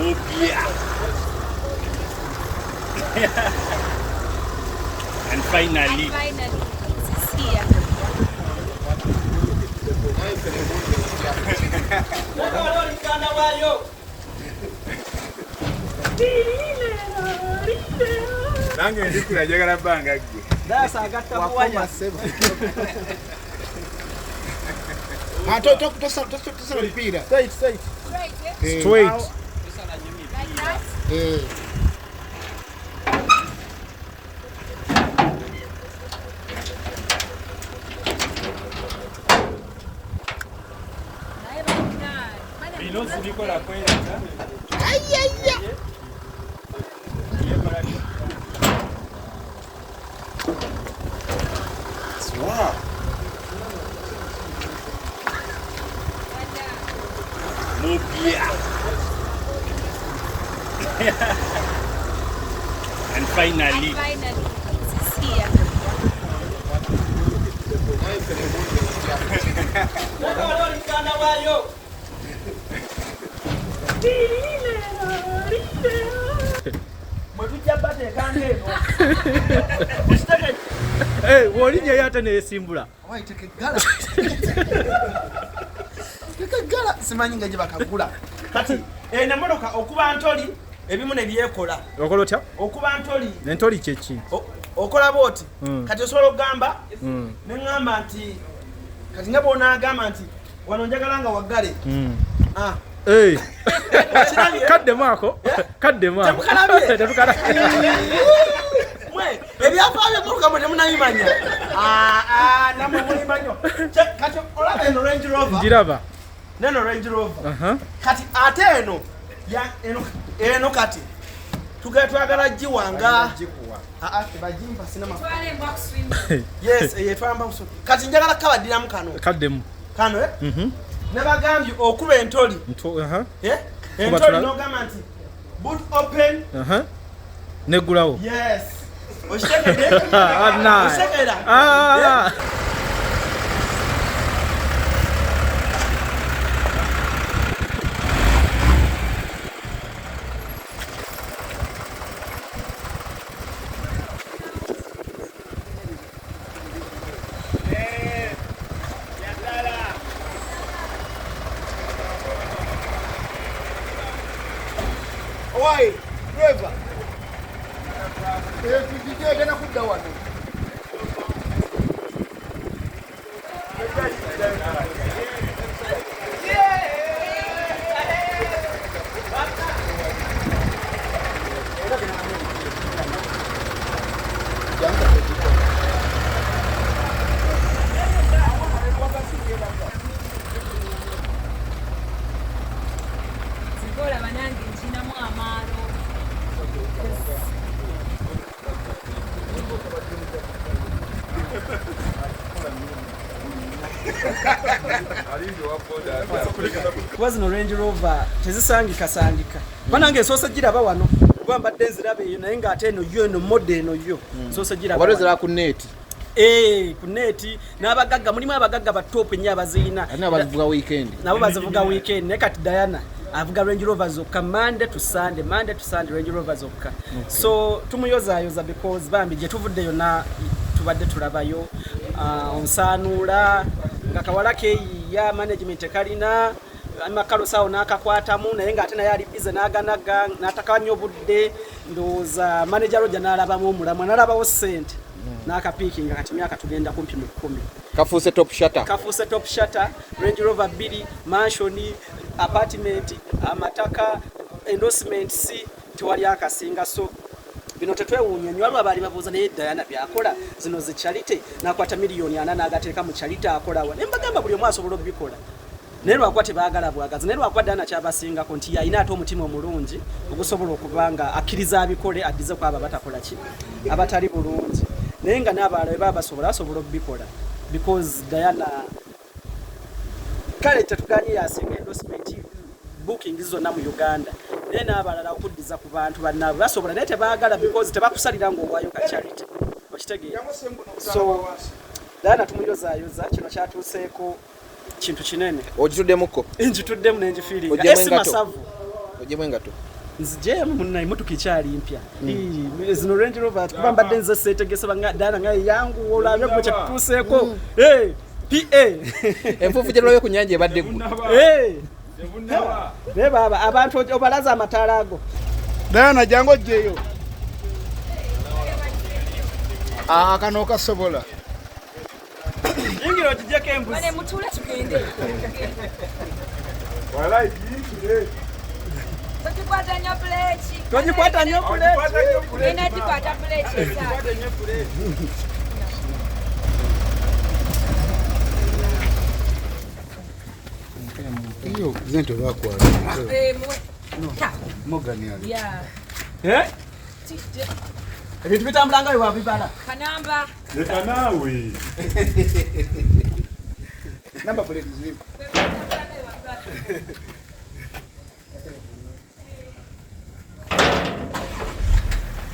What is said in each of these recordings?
empya. And finally, it's here. Nange ndikula jagala banga gge. That's I got Wakoma sebo. Tosa mpira. Straight. Straight, eh? straight. Like that? Wow. Empya. And finally, it's here. hey, wolinye yate nesimbula. Why take a gala? Take a gala. Simanyi nga bakagula. Kati namonoka okuba ntoli ebimu ne byekola. Okola otya? Okuba ntoli. Nentoli kyeki. Okola boti. Kati osobola okugamba ne ngamba nti kati nga bona agamba nti wano njagala nga waggale. Hey. Kadde mako. Kadde mako. Temukalabye. Temukalabye. Mwe ebyafaayo muruka mwe temunabimanya. Namwe mulimanyo. Kati olaba eno Range Rover. Njiraba. Neno Range Rover. Kati ate eno ya eno kati twagala giwanga. Tebagimpa sinema. Twale box swim. Yes, twamba muso. Kati njagala kabadiramu kano. Kaddemu. Kano Nebagambye okuba entoli. Entoli n'ogamba nti boot open. Negulawo. Yes. Oshitegede? Oshitegeda? Why? Driver. Tujije gana kudda wano. Zigola banange njinamu amaalo. Kuba zino Range Rover tezisangika. Banange esoosa giraba wano. Kuba mbadde nziraba eyo naye ng'ate eno yo eno mode eno yo. Esoosa giraba. Walozera ku net. Ku neti n'abagagga mulimu abagagga ba top nnyo abaziina. Ani abavuga weekend. Nabo bazivuga weekend. Ne kati Diana avuga Range Rover zokka Monday to Sunday Range Rover zokka. So tumuyozaayoza because bambi gye tuvuddeyo na tubadde tulabayo onsanuula nga kawala keeyiya management kalina amakalo sawo n'akakwatamu naye ng'ate naye ali bize n'aganaga n'atakanya obudde ndowooza manager Roger n'alabamu omulamwa n'alabawo ssente n'akapiikinga kati myaka tugenda kumpi mu 10. Kafuuse top shutter. Range Rover 2 mansion apartment amataka endorsements tewali akasinga. So bino tetwewuunya nnyo waliwo abaali babuuza naye Diana byakola zino zi charity n'akwata miliyoni 4 n'agateeka mu charity akolawa ne mbagamba buli omu asobola obikola naye lwakuba tebaagala bwagazi naye lwakuba Diana kyabasingako nti yalina ate omutima omulungi ogusobola okuba nga akkiriza abikole addize ku abo abatakola ki abatali bulungi naye nga n'abalala bwe baba basobola obikola because Diana kale tetuganye yasinga endorsement booking zonna mu Uganda naye n'abalala okuddiza ku bantu bannaabwe basobola naye tebaagala because tebakusalira ng'owaayo ka charity okitegeera. So Diana tumuyozaayoza kino kyatuuseeko kintu kinene. Ogituddemuko? Njituddemu n'enjifiiringa esi masavu ojemu engato nzije munna emotoka ikyali mpya zino Range Rover kuba mbadde nze seetegese Diana nga yangu olabye ko kyatuseeko PA enfuufu gye tulabye ku nnyanja ebadde eggulu baba abantu obalaza amataala ago Diana jangu ojjeeyo akano okasobola ingira okijjeko embuzi Bale mutule tugende. walai jiyitire Togikwata nnyo plate. togikwata nnyo plate Ena gikwata plate eza. iyo zento bakwala mogani ali Yeah. ebintu bitambula nga bwe bibala Kanamba. leta naawe namba plate zilipo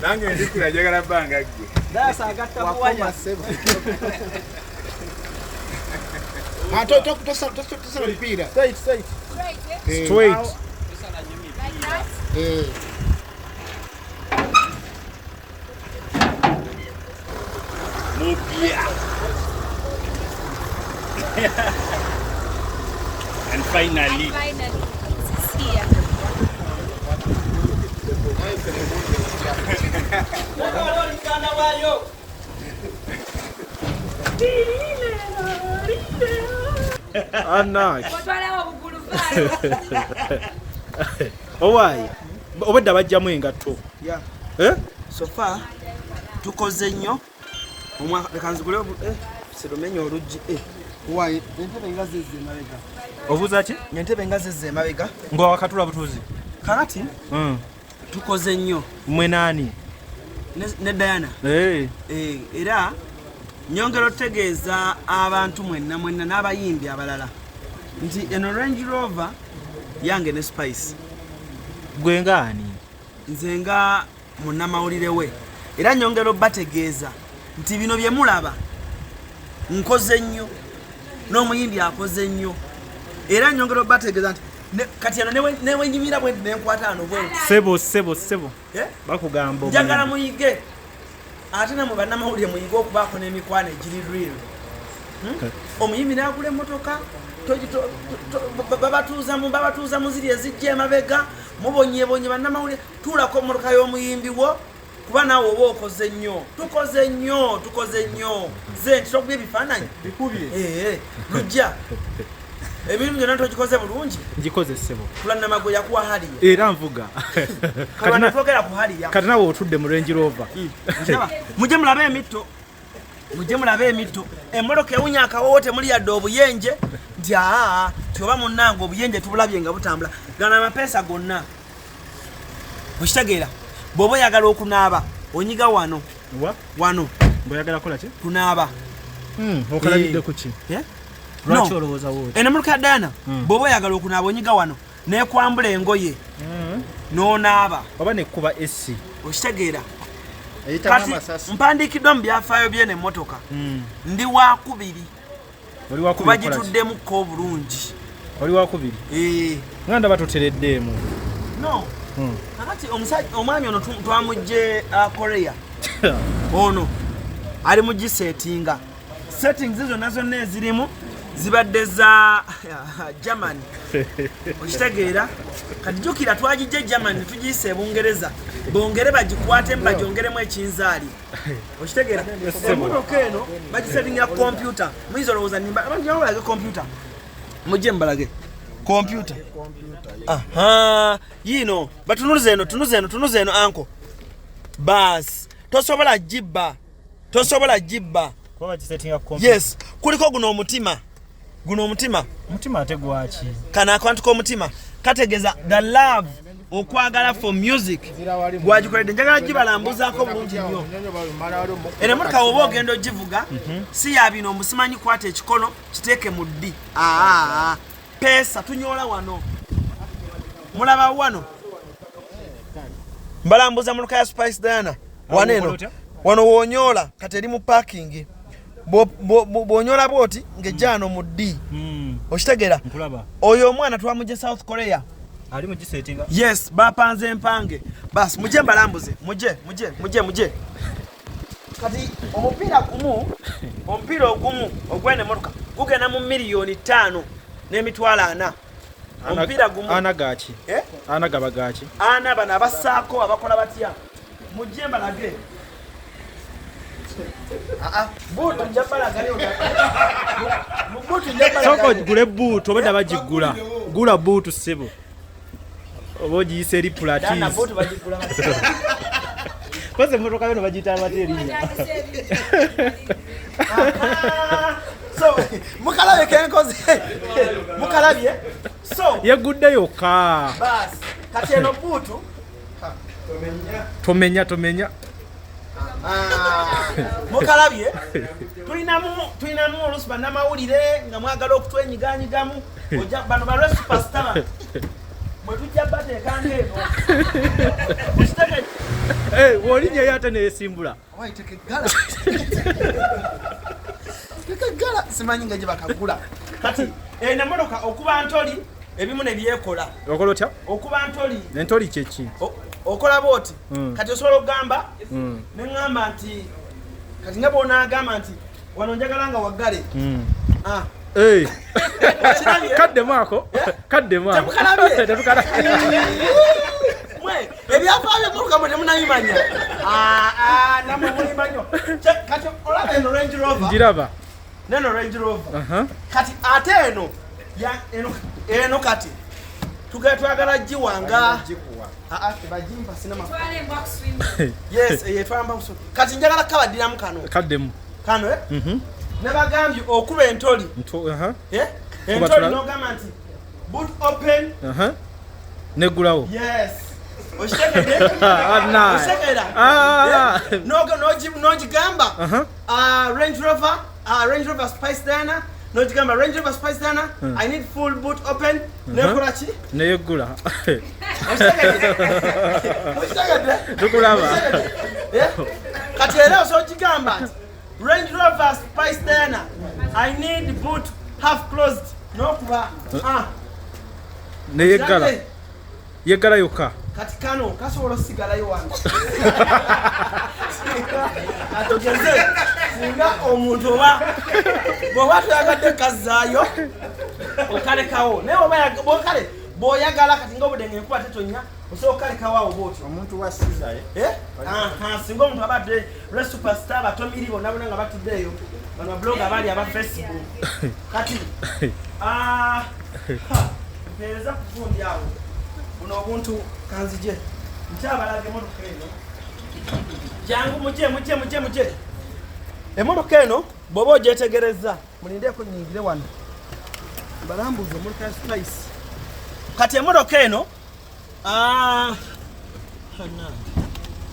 nange ndikula jagala banga gge dasa agatta buwaya tosala mpira straight Straight, eh? Straight. Like that. And finally, Finally, it's here. Nice. Otwalawo obugulu bwayo. Owaayi obedda bajjamu engatto so far tukoze nnyo lekanzigule sirumenya oluggi wayi entebe nga zezze emabega obuuza ki entebe nga zezze emabega ng'owakatula butuuzi kakati tukoze nnyo mwe naani ne Diana era nyongera otegeeza abantu mwenna n'abayimbi abalala nti eno Range Rover yange ne Spice gwe ngaani nze nga munnamawulire we era nyongera obategeeza nti bino bye mulaba nkoze nnyo n'omuyimbi akoze nnyo era nyongera obategeeza nti kati eno newenyimira bwe nenkwata ano bwe sebo bakugamba njagala muyige ate namwe bannamawulire muyige okubaako n'emikwano egiri real omuyimbi n'agula emmotoka babatuuza mu ziri ezijja emabega mubonyebonye bannamawulire tuulako emmotoka y'omuyimbi wo kuba naawe oba okoze nnyo tukoze nnyo ze nti tokubye ebifaananyi bikubye lujja ebintu byonna togikoze bulungi ngikoze ssebo tulanamago yakuwa haliya era nvuga kabanatwogera ku haliya kati nawe otudde mu Range Rover mujje mulabe emitto emmotoka ewunya akawowo temuli yadde obuyenje nti tioba munnanga obuyenje tubulabye nga butambula gana amapeesa gonna okitegeera bw'oba oyagala okunaaba onyiga wano bw'oyagala kola ki kunaaba okalabidde ku ki lwaki olowooza wooti eno emmotoka ya Diana bw'oba oyagala okunaaba onyiga wano nekwambula engoye n'onaaba oba nekkuba esi okitegeera kati mpandiikiddwa mu byafaayo by'eno emmotoka ndi wakubiri kuba gituddemukko obulungi oli wakubiri nga ndaba totereddeemu no kakati omwami ono twamugje Korea ono ali mu gisetinga settings zonna zonna ezirimu zibadde za Germany okitegeera kati jjukira twagijje Germany tugiyise Bungereza bongere bagikwate mbajyongeremu ekinzaali okitegeera emmotoka eno bagisetingira computer muyinza olowooza nimba abanjawulage computer mujje mbalage computer yino batunuze eno anko bas tosobola jibba kuba bagisetinga computer yes kuliko guno omutima ate gwaki kana akantu k'omutima kategeeza the love okwagala for music gwagikoledde njagala gibalambuzaako bulungi nnyo eno emmotoka woba ogenda ogivuga si ya bino omusimanyi kwata ekikono kiteeke mu ddi peesa tunyoola wano mulaba wano mbalambuza mmotoka ya Spice Diana wano woonyoola kati eri mu parking bw'onyola bwoti ng'ejja wano mu ddi okitegeera oyo omwana twamugye South Korea Ali mu gisetinga. Yes, bapanze empange. Bas muje mbalambuze. Muje. Kati omupiira ogumu ogwene motoka gugenda mu miliyoni 5 n'emitwalo 4. Omupiira gumu ana gachi. Ana gaba gachi. Ana bana abasaako abakola batya. Muje mbalage. Buutu njabala gale onda. Buutu njabala. Soko gule buutu obeda bagigula. Gula buutu sebo. Oboji seri platis. Dana buutu bagigula. Kose motoka yono bagita bateri. So, mukalabe kenkoze. Mukalabe. So, yegudde yokka. Bas, kati eno buutu. Tomenya. Mukalabye tulinamu olusiba n'amawulire nga mwagala okutwenyiganyigamu ojja bano balwe superstar mwe tujja bateeka ng'eno wolinnya yate neyesimbula tekegala simanyi nga gye bakagula kati enamotoka okuba ntoli ebimu ne byekola okola otya okuba ntoli entoli kyeki okola booti kati osobola okugamba neŋŋamba nti kati nga bw'onaagamba nti wano njagala nga waggale kaddemu ako ebyafaayo emotoka mwe temunabimanya namwe mulimanyo kati olaba eno Range Rover njiraba neno Range Rover kati ate eno kati twagala giwanga tebagimpa sinema yes yetwamba kati njagala kabadiramu kaddemu kano ne bagambye okuba entoli entoli n'ogamba nti boot open negulawo yes n'ogigamba Range Rover Spice Diana n'ogigamba Range Rover Spice Diana I need full boot open nekola ki neyeggula tukulaba kati era osogigamba nti Range Rover Spice Diana I need boot half closed n'okuba yeggala yokka kati kano kasobola osigalayo wange atugeze singa omuntu bw'oba toyagadde kazzaayo okalekawo naye bw'oyagala kati nga obudde ng'enkuba tetonya osobola okalekawo awo bw'otyo omuntu wasizaye singa omuntu abadde lwe superstar batomiri bonna nga batuddeeyo bano bablog abali aba Facebook kati mpeereza kufundi awo buno obuntu kanzije nkyabalage emotoka eno jangu muje emotoka eno bw'oba ogyetegereza mulindeeko nyingire wano balambuze emotoka ya Spice kati emotoka eno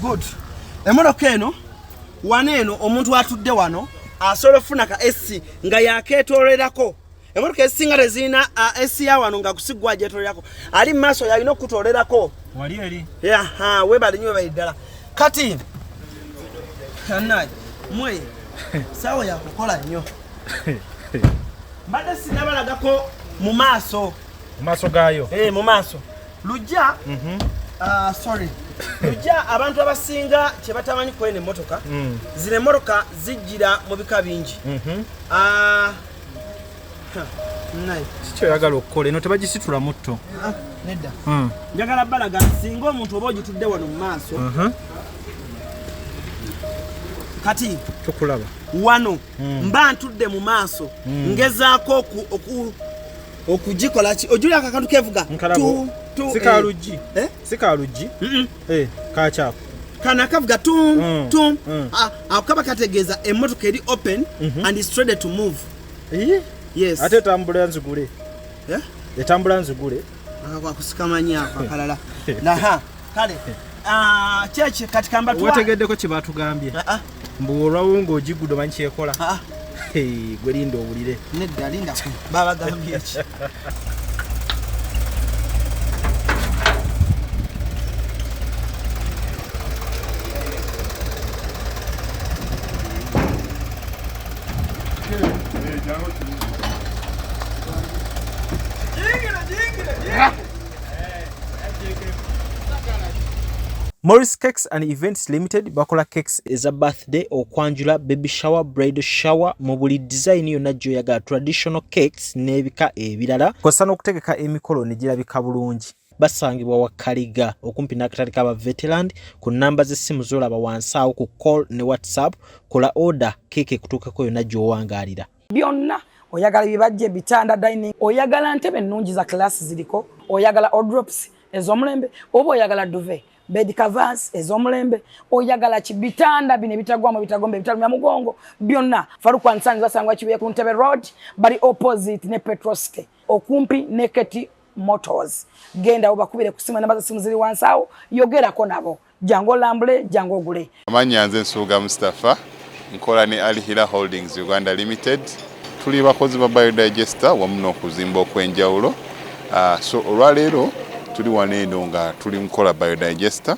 good emotoka eno wano eno omuntu atudde wano asobola okufuna ka SC nga yakeetolerako emotoka ezisinga tezirina SC ya wano nga kusigwa gyetolerako ali mu maaso yalina okutolerako wali eri webali nnyo webayi ddala kati mwe saawa yakukola nnyo mbadde sinabalagako mu maaso gayo mu maaso lujja lujja abantu abasinga kye batamanyi kwena emmotoka zino emmotoka zijjira mu bika bingi kikyoyagala okukola eno tebagisitula mutto nedda njagala balaga singa omuntu oba ogitudde wano mu maaso kati tukulaba wano mba ntudde mu maaso ngezaako okugikola ki ojuli akakantu kevuga sikaluggi kakyako kana kavuga ako kaba kategeeza emmotoka eri open and is ready to move yes ate etambula nzigule etambula nzigule akakusikamanya ako akalala kale kyeki kati kamba wategeddeko kye batugambye mbu olwawo ng'ogigudo manyi kyekola gwe linda owulire nedda linda babagambye eki Morris Cakes and Events Limited bakola cakes eza birthday okwanjula baby shower bridal shower mu buli design yonna gy'oyagala traditional cakes n'ebika ebirala kosa n'okutegeka emikolo ne girabika bulungi. Basangibwa wa Kaliga okumpi n'akatale k'aba veteran ku namba z'essimu z'olaba wansi awo ku call ne WhatsApp kola order cake kutuukako yonna gy'owangaalira. Byonna oyagala bibajje bitanda dining oyagala ntebe ennungi za class ziliko oyagala ordrops ez'omulembe oba oyagala duvet bed covers ez'omulembe oyagala kibitanda bine bitagwamo bitagombe bitalumya mugongo byonna Faruku Nsanzi basangwa kibuye ku Ntebe Road bali opposite ne Petroske okumpi ne Keti Motors genda obakubire kusima namba za simu ziri wansawo yogerako nabo jango lambule jango gule. Amanya nze Nsuuga Mustafa nkola ne Alihira Holdings Uganda Limited tuli bakozi ba biodigester wamu n'okuzimba okwenjawulo so olwaleero tuli waneeno nga tuli nkola biodigester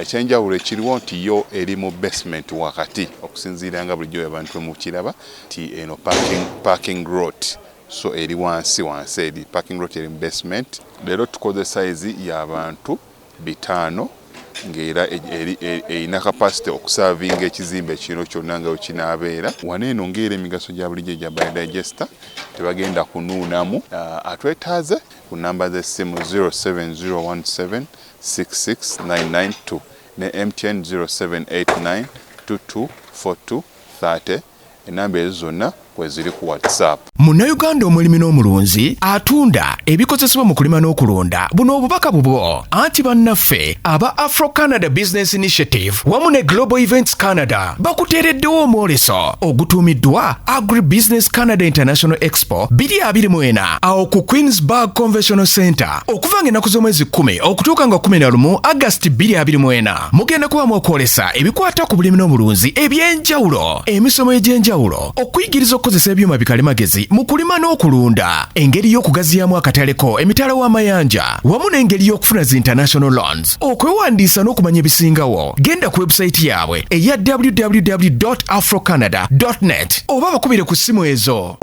ekyenjawulo ekiriwo nti yo eri mu basement wakati okusinziira nga bulijjo abantu mu kiraba ti eno parking lot so eri wansi eri parking lot eri mu basement. Leero tukoze size y'abantu 5 ng'era erina capacity okusavinga ekizimbe kino kyonna nga wekinaabeera waneeno ng'era emigaso gya bulijjo gya biodigester tebagenda kunuunamu atwetaaze ku namba z'essimu 07017669992 ne MTN 0789224230 enamba ezo zonna kweziri ku WhatsApp. Munnayuganda omulimi n'omulunzi atunda ebikozesebwa mu kulima n'okulonda buno obubaka bubwo anti bannaffe aba Afro Canada Business Initiative wamu ne Global Events Canada bakuteereddewo omwoleso ogutuumiddwa Agri Business Canada International Expo 2024 awo ku Queensburg Conventional Center okuva ng'ennaku z'omwezi 10 okutuuka nga 11 August 2024 mugenda kubamu okwolesa ebikwata ku bulimi n'omulunzi eby'enjawulo emisomo egy'enjawulo okuyigiriza okukozesa ebyuma bikalimagezi mu kulima n'okulunda engeri y'okugaziyaamu akataleko emitala w'amayanja wamu n'engeri y'okufuna zi international loans okwewandiisa n'okumanya ebisingawo genda ku website yaabwe eya www.afrocanada.net oba bakubire ku ssimu ezo